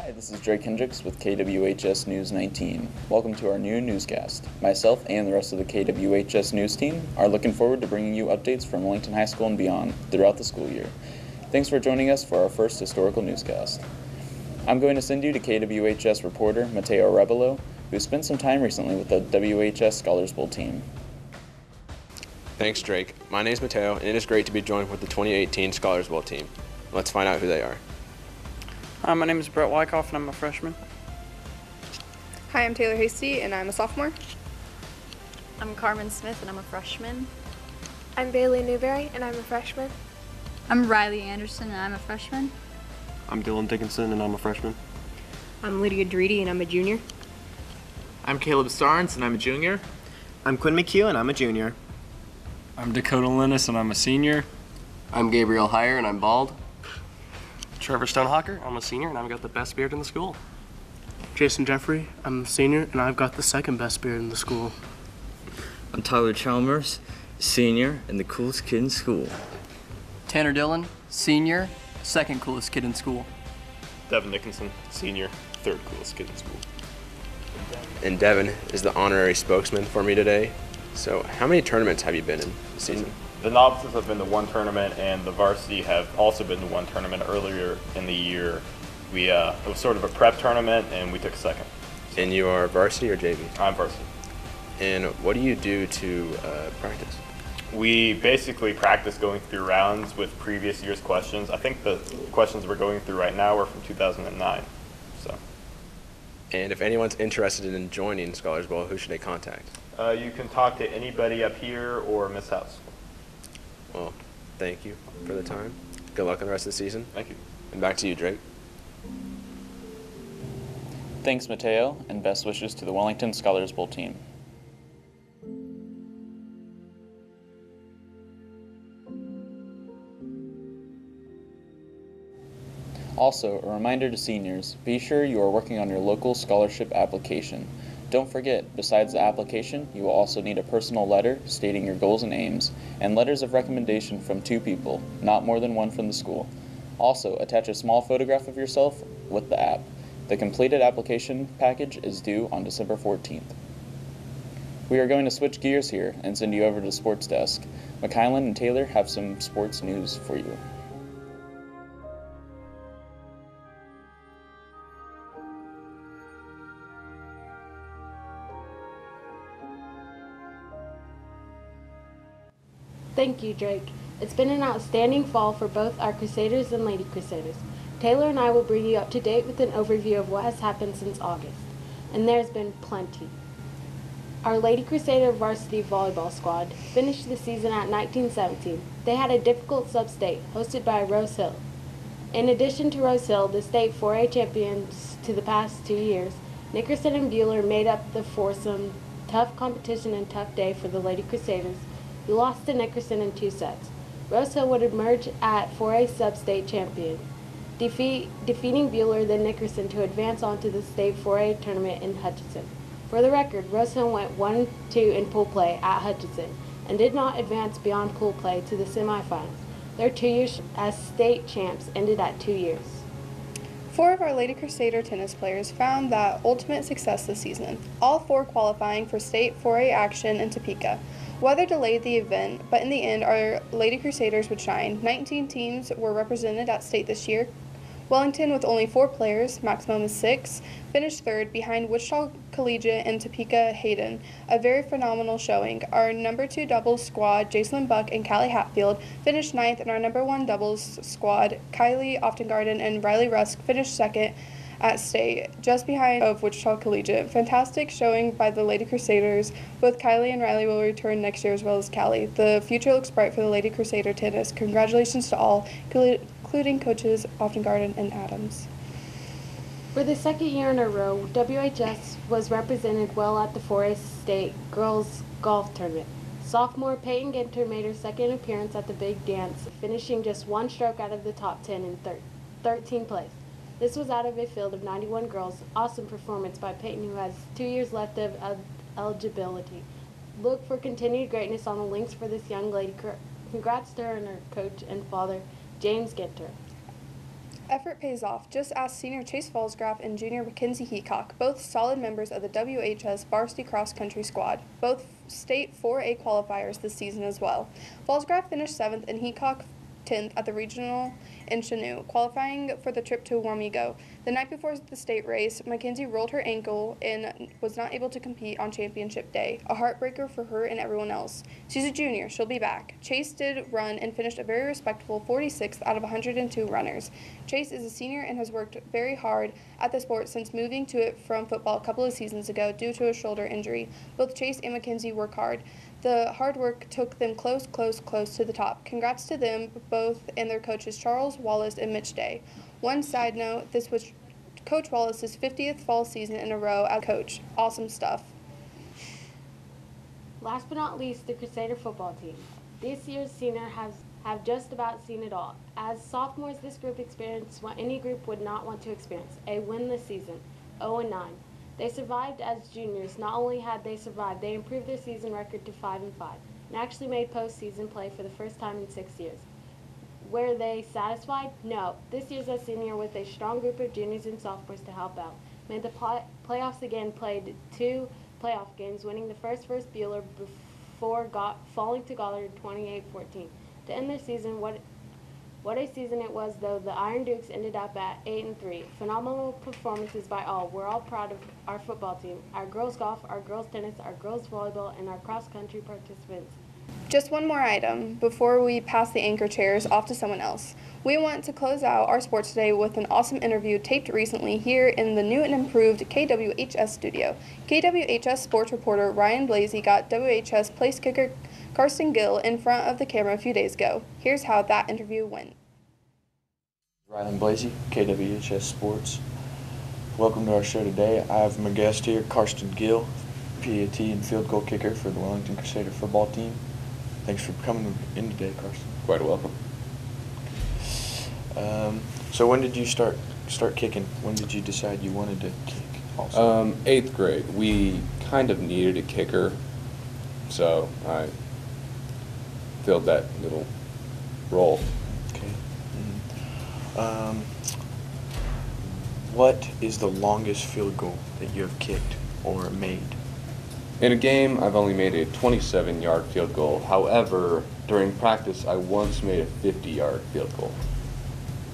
Hi, this is Drake Hendricks with KWHS News 19. Welcome to our new newscast. Myself and the rest of the KWHS News team are looking forward to bringing you updates from Wellington High School and beyond throughout the school year. Thanks for joining us for our first historical newscast. I'm going to send you to KWHS reporter Mateo Rebelo, who spent some time recently with the WHS Scholars Bowl team. Thanks, Drake. My name's Mateo, and it is great to be joined with the 2018 Scholars Bowl team. Let's find out who they are. Hi, my name is Brett Wyckoff, and I'm a freshman. Hi, I'm Taylor Hasty, and I'm a sophomore. I'm Carmen Smith, and I'm a freshman. I'm Bailey Newberry, and I'm a freshman. I'm Riley Anderson, and I'm a freshman. I'm Dylan Dickinson, and I'm a freshman. I'm Lydia Dreedy, and I'm a junior. I'm Caleb Starnes, and I'm a junior. I'm Quinn McHugh, and I'm a junior. I'm Dakota Linus, and I'm a senior. I'm Gabriel Heyer, and I'm bald. Trevor Stonehawker, I'm a senior, and I've got the best beard in the school. Jason Jeffrey, I'm a senior, and I've got the second best beard in the school. I'm Tyler Chalmers, senior, and the coolest kid in school. Tanner Dillon, senior, second coolest kid in school. Devin Dickinson, senior, third coolest kid in school. And Devin is the honorary spokesman for me today. So how many tournaments have you been in this season? The novices have been to one tournament, and the varsity have also been to one tournament earlier in the year. It was sort of a prep tournament, and we took second. So. And you are varsity or JV? I'm varsity. And what do you do to practice? We basically practice going through rounds with previous year's questions. I think the questions we're going through right now are from 2009. So. And if anyone's interested in joining Scholars Bowl, who should they contact? You can talk to anybody up here or Miss House. Well, thank you for the time. Good luck on the rest of the season. Thank you. And back to you, Drake. Thanks, Mateo, and best wishes to the Wellington Scholars Bowl team. Also, a reminder to seniors, be sure you are working on your local scholarship application. Don't forget, besides the application, you will also need a personal letter stating your goals and aims, and letters of recommendation from 2 people, not more than 1 from the school. Also, attach a small photograph of yourself with the app. The completed application package is due on December 14th. We are going to switch gears here and send you over to the sports desk. McKylan and Taylor have some sports news for you. Thank you, Drake. It's been an outstanding fall for both our Crusaders and Lady Crusaders. Taylor and I will bring you up to date with an overview of what has happened since August, and there's been plenty. Our Lady Crusader varsity volleyball squad finished the season at 19-17. They had a difficult sub-state hosted by Rose Hill. In addition to Rose Hill, the state 4A champions to the past 2 years, Nickerson and Bueller made up the foursome. Tough competition and tough day for the Lady Crusaders. We lost to Nickerson in 2 sets. Rose Hill would emerge at 4A sub-state champion, defeating Bueller then Nickerson to advance on to the state 4A tournament in Hutchinson. For the record, Rose Hill went 1-2 in pool play at Hutchinson and did not advance beyond pool play to the semifinals. Their 2 years as state champs ended at 2 years. 4 of our Lady Crusader tennis players found that ultimate success this season, all 4 qualifying for state 4A action in Topeka. Weather delayed the event, but in the end, our Lady Crusaders would shine. 19 teams were represented at state this year. Wellington, with only 4 players, maximum is 6, finished 3rd behind Wichita Collegiate and Topeka Hayden. A very phenomenal showing. Our number 2 doubles squad, Jacelyn Buck and Callie Hatfield, finished 9th, and our number 1 doubles squad, Kylie Oftengarden and Riley Rusk, finished 2nd at state, just behind of Wichita Collegiate. Fantastic showing by the Lady Crusaders. Both Kylie and Riley will return next year as well as Callie. The future looks bright for the Lady Crusader tennis. Congratulations to all, including coaches Oftengarden and Adams. For the second year in a row, WHS was represented well at the 4A State Girls Golf Tournament. Sophomore Peyton Ginter made her second appearance at the big dance, finishing just 1 stroke out of the top 10 in 13th place. This was out of a field of 91 girls. Awesome performance by Peyton, who has 2 years left of eligibility. Look for continued greatness on the links for this young lady. Congrats to her and her coach and father, James Ginter. Effort pays off. Just ask senior Chase Fallsgraf and junior Mackenzie Heacock, both solid members of the WHS varsity cross country squad, both state 4A qualifiers this season as well. Fallsgraf finished 7th and Heacock 10th at the regional in Chanute, qualifying for the trip to Wamego. The night before the state race, Mackenzie rolled her ankle and was not able to compete on championship day, a heartbreaker for her and everyone else. She's a junior, she'll be back. Chase did run and finished a very respectable 46th out of 102 runners. Chase is a senior and has worked very hard at the sport since moving to it from football a couple of seasons ago due to a shoulder injury. Both Chase and Mackenzie work hard. The hard work took them close to the top. Congrats to them both and their coaches Charles Wallace and Mitch Day. One side note, this was Coach Wallace's 50th fall season in a row as coach. Awesome stuff. Last but not least, the Crusader football team. This year's senior have just about seen it all. As sophomores, this group experienced what any group would not want to experience, a winless season, 0-9. They survived as juniors. Not only had they survived, they improved their season record to 5-5 and actually made postseason play for the first time in 6 years. Were they satisfied? No. This year's a senior with a strong group of juniors and sophomores to help out. Made the playoffs again, played 2 playoff games, winning the first Bueller before falling to Goddard 28-14. To end their season, what a season it was, though. The Iron Dukes ended up at 8-3. Phenomenal performances by all. We're all proud of our football team, our girls golf, our girls tennis, our girls volleyball, and our cross-country participants. Just one more item before we pass the anchor chairs off to someone else. We want to close out our sports today with an awesome interview taped recently here in the new and improved KWHS studio. KWHS sports reporter Ryan Blasey got WHS place kicker Karsten Gill in front of the camera a few days ago. Here's how that interview went. Ryan Blasey, KWHS Sports. Welcome to our show today. I have my guest here, Karsten Gill, PAT and field goal kicker for the Wellington Crusader football team. Thanks for coming in today, Karsten. Quite welcome. So when did you start kicking? When did you decide you wanted to kick also? 8th grade. We kind of needed a kicker, so I filled that little role. Okay. What is the longest field goal that you have kicked or made? In a game, I've only made a 27-yard field goal. However, during practice, I once made a 50-yard field goal.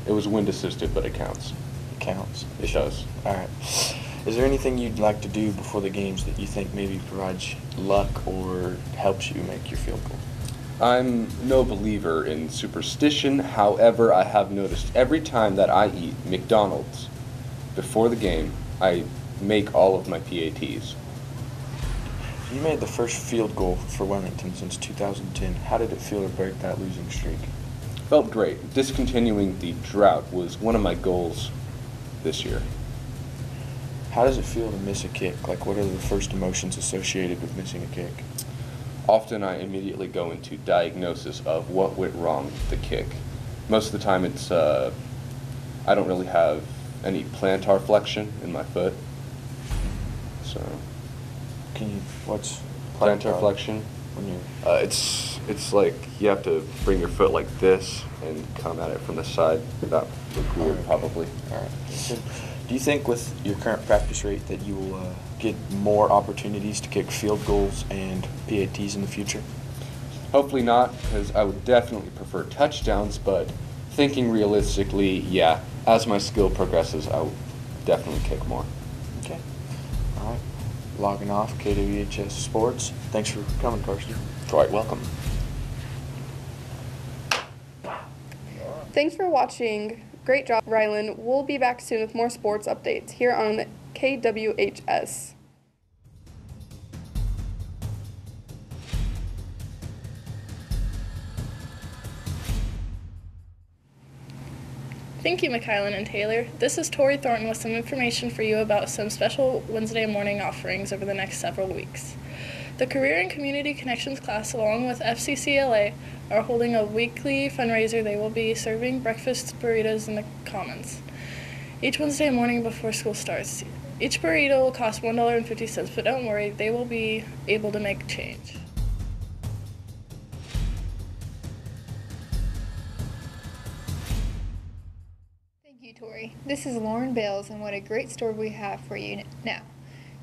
It was wind assisted, but it counts. It counts? It does. All right. Is there anything you'd like to do before the games that you think maybe provides luck or helps you make your field goal? I'm no believer in superstition. However, I have noticed every time that I eat McDonald's before the game, I make all of my PATs. You made the first field goal for Wellington since 2010. How did it feel to break that losing streak? Felt great. Discontinuing the drought was one of my goals this year. How does it feel to miss a kick? Like, what are the first emotions associated with missing a kick? Often I immediately go into diagnosis of what went wrong with the kick. Most of the time it's, I don't really have any plantar flexion in my foot. So. What's plantar flexion? When you it's like you have to bring your foot like this and come at it from the side. That would look weird, probably. All right. So, do you think with your current practice rate that you will get more opportunities to kick field goals and PATs in the future? Hopefully not, because I would definitely prefer touchdowns, but thinking realistically, yeah, as my skill progresses, I will definitely kick more. Okay. All right. Logging off, KWHS Sports. Thanks for coming, Karsten. Quite welcome. Thanks for watching. Great job, Rylan. We'll be back soon with more sports updates here on KWHS. Thank you, McKylan and Taylor. This is Tori Thornton with some information for you about some special Wednesday morning offerings over the next several weeks. The Career and Community Connections class, along with FCCLA, are holding a weekly fundraiser. They will be serving breakfast burritos in the Commons each Wednesday morning before school starts. Each burrito will cost $1.50, but don't worry, they will be able to make change. This is Lauren Bales, and what a great story we have for you now.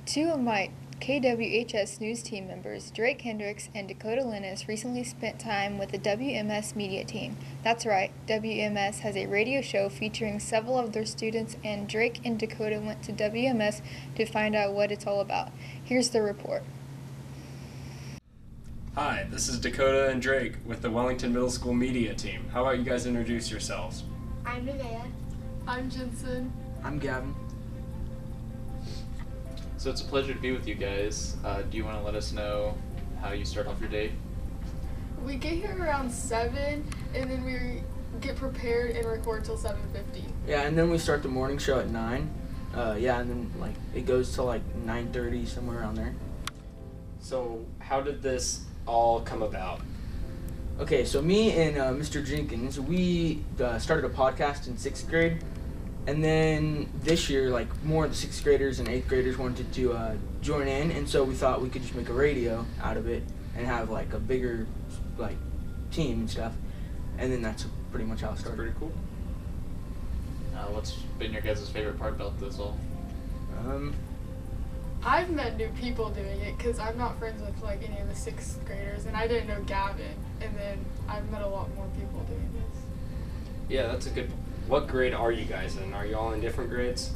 Two of my KWHS News team members, Drake Hendricks and Dakota Linus, recently spent time with the WMS media team. That's right, WMS has a radio show featuring several of their students, and Drake and Dakota went to WMS to find out what it's all about. Here's the report. Hi, this is Dakota and Drake with the Wellington Middle School media team. How about you guys introduce yourselves? I'm Nevaeh. I'm Jensen. I'm Gavin. So it's a pleasure to be with you guys. Do you want to let us know how you start off your day? We get here around 7, and then we get prepared and record till 7:50. Yeah, and then we start the morning show at 9. And then like it goes till like 9:30, somewhere around there. So how did this all come about? Okay, so me and Mr. Jenkins, we started a podcast in 6th grade. And then this year, like, more of the 6th graders and 8th graders wanted to join in, and so we thought we could just make a radio out of it and have, like, a bigger, like, team and stuff. And then that's pretty much how it started. Pretty cool. What's been your guys' favorite part about this all? I've met new people doing it because I'm not friends with, like, any of the 6th graders, and I didn't know Gavin. And then I've met a lot more people doing this. Yeah, that's a good point. What grade are you guys in? Are you all in different grades?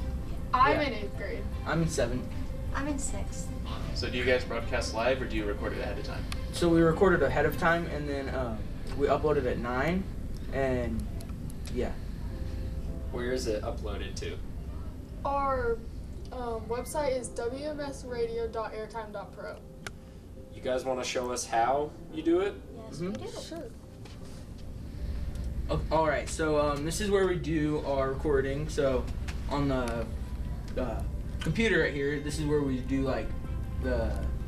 I'm in 8th grade. I'm in 7th. I'm in 6th. So do you guys broadcast live or do you record it ahead of time? So we recorded ahead of time, and then we uploaded at 9, and yeah. Where is it uploaded to? Our website is wmsradio.airtime.pro. You guys want to show us how you do it? Yes, we do. Sure. All right, so this is where we do our recording. So on the computer right here, this is where we do like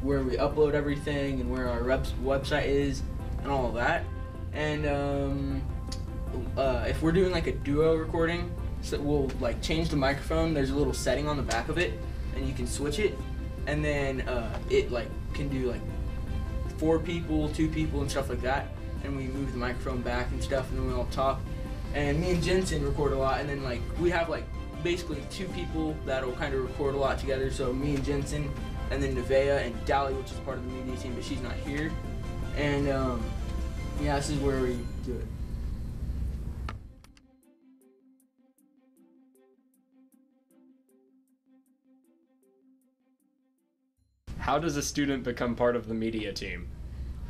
where we upload everything and where our website is and all of that. And if we're doing like a duo recording, so we'll like change the microphone. There's a little setting on the back of it, and you can switch it, and then it like can do like 4 people, 2 people, and stuff like that. And we move the microphone back and stuff, and then we all talk. And me and Jensen record a lot, and then like we have like basically 2 people that'll kind of record a lot together. So me and Jensen, and then Nevaeh and Dally, which is part of the media team, but she's not here. And yeah, this is where we do it. How does a student become part of the media team?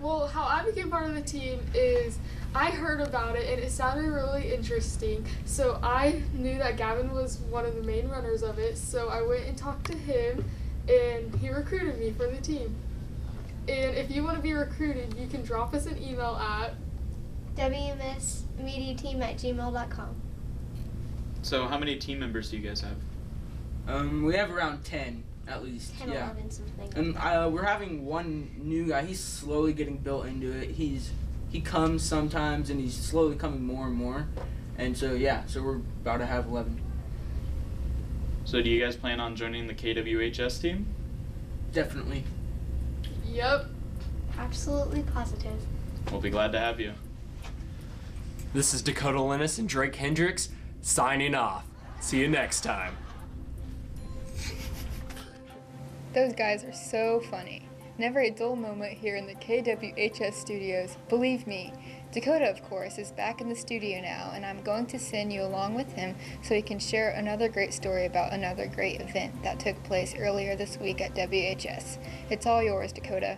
Well, how I became part of the team is I heard about it and it sounded really interesting. So I knew that Gavin was one of the main runners of it. So I went and talked to him and he recruited me for the team. And if you want to be recruited, you can drop us an email at wmsmediateam@gmail.com. So how many team members do you guys have? We have around 10. At least, 10, yeah. 11, something. And we're having one new guy. He's slowly getting built into it. He comes sometimes, and he's slowly coming more and more. And so yeah, so we're about to have 11. So do you guys plan on joining the KWHS team? Definitely. Yep. Absolutely positive. We'll be glad to have you. This is Dakota Linus and Drake Hendricks signing off. See you next time. Those guys are so funny. Never a dull moment here in the KWHS studios. Believe me. Dakota, of course, is back in the studio now, and I'm going to send you along with him so he can share another great story about another great event that took place earlier this week at WHS. It's all yours, Dakota.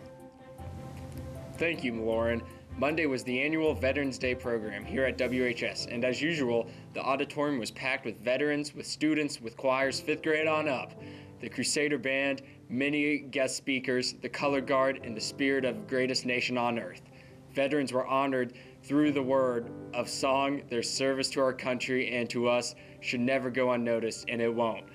Thank you, Lauren. Monday was the annual Veterans Day program here at WHS, and as usual, the auditorium was packed with veterans, with students, with choirs 5th grade on up. The Crusader Band, many guest speakers, the Color Guard, and the spirit of greatest nation on earth. Veterans were honored through the word of song. Their service to our country and to us should never go unnoticed, and it won't.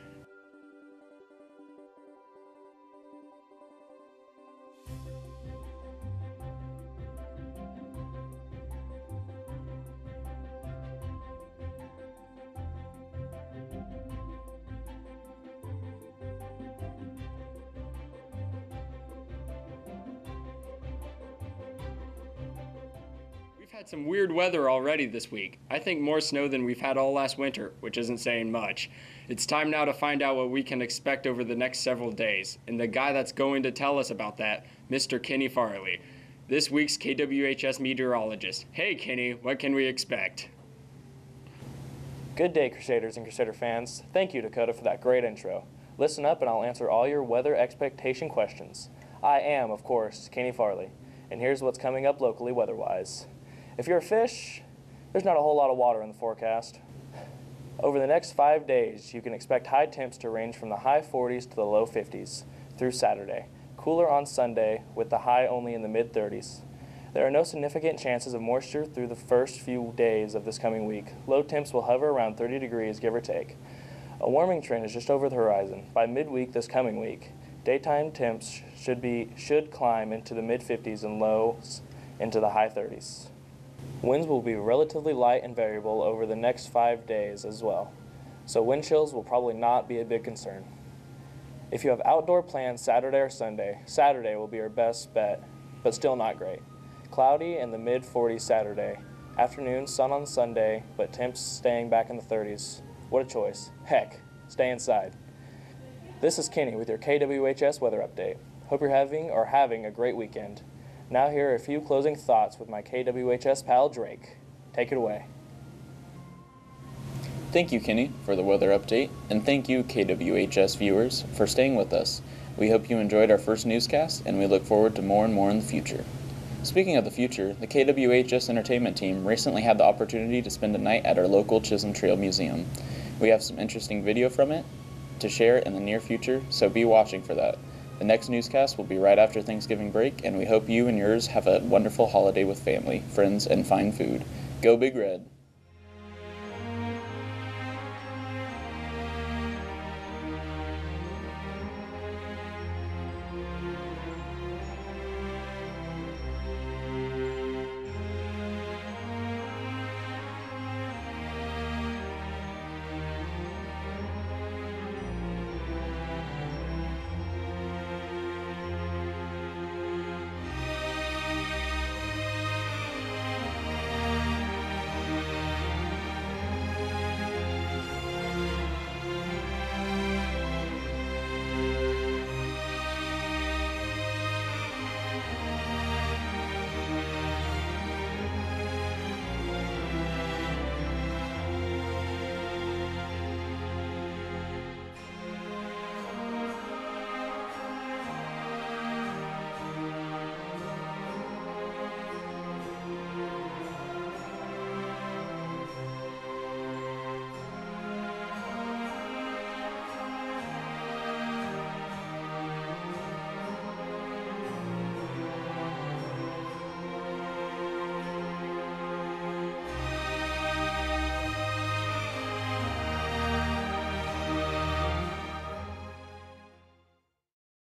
had some weird weather already this week. I think more snow than we've had all last winter, which isn't saying much. It's time now to find out what we can expect over the next several days. And the guy that's going to tell us about that, Mr. Kenny Farley, this week's KWHS meteorologist. Hey Kenny, what can we expect? Good day, Crusaders and Crusader fans. Thank you, Dakota, for that great intro. Listen up and I'll answer all your weather expectation questions. I am, of course, Kenny Farley, and here's what's coming up locally weather-wise. If you're a fish, there's not a whole lot of water in the forecast. Over the next 5 days, you can expect high temps to range from the high 40s to the low 50s through Saturday. Cooler on Sunday with the high only in the mid-30s. There are no significant chances of moisture through the first few days of this coming week. Low temps will hover around 30 degrees, give or take. A warming trend is just over the horizon. By midweek this coming week, daytime temps should climb into the mid-50s and lows into the high 30s. Winds will be relatively light and variable over the next 5 days as well, so wind chills will probably not be a big concern. If you have outdoor plans Saturday or Sunday, Saturday will be your best bet, but still not great. Cloudy in the mid-40s Saturday. Afternoon, sun on Sunday, but temps staying back in the 30s. What a choice. Heck, stay inside. This is Kenny with your KWHS weather update. Hope you're having a great weekend. Now here are a few closing thoughts with my KWHS pal Drake. Take it away. Thank you, Kenny, for the weather update, and thank you, KWHS viewers, for staying with us. We hope you enjoyed our first newscast, and we look forward to more and more in the future. Speaking of the future, the KWHS entertainment team recently had the opportunity to spend a night at our local Chisholm Trail Museum. We have some interesting video from it to share in the near future, so be watching for that. The next newscast will be right after Thanksgiving break, and we hope you and yours have a wonderful holiday with family, friends, and fine food. Go Big Red!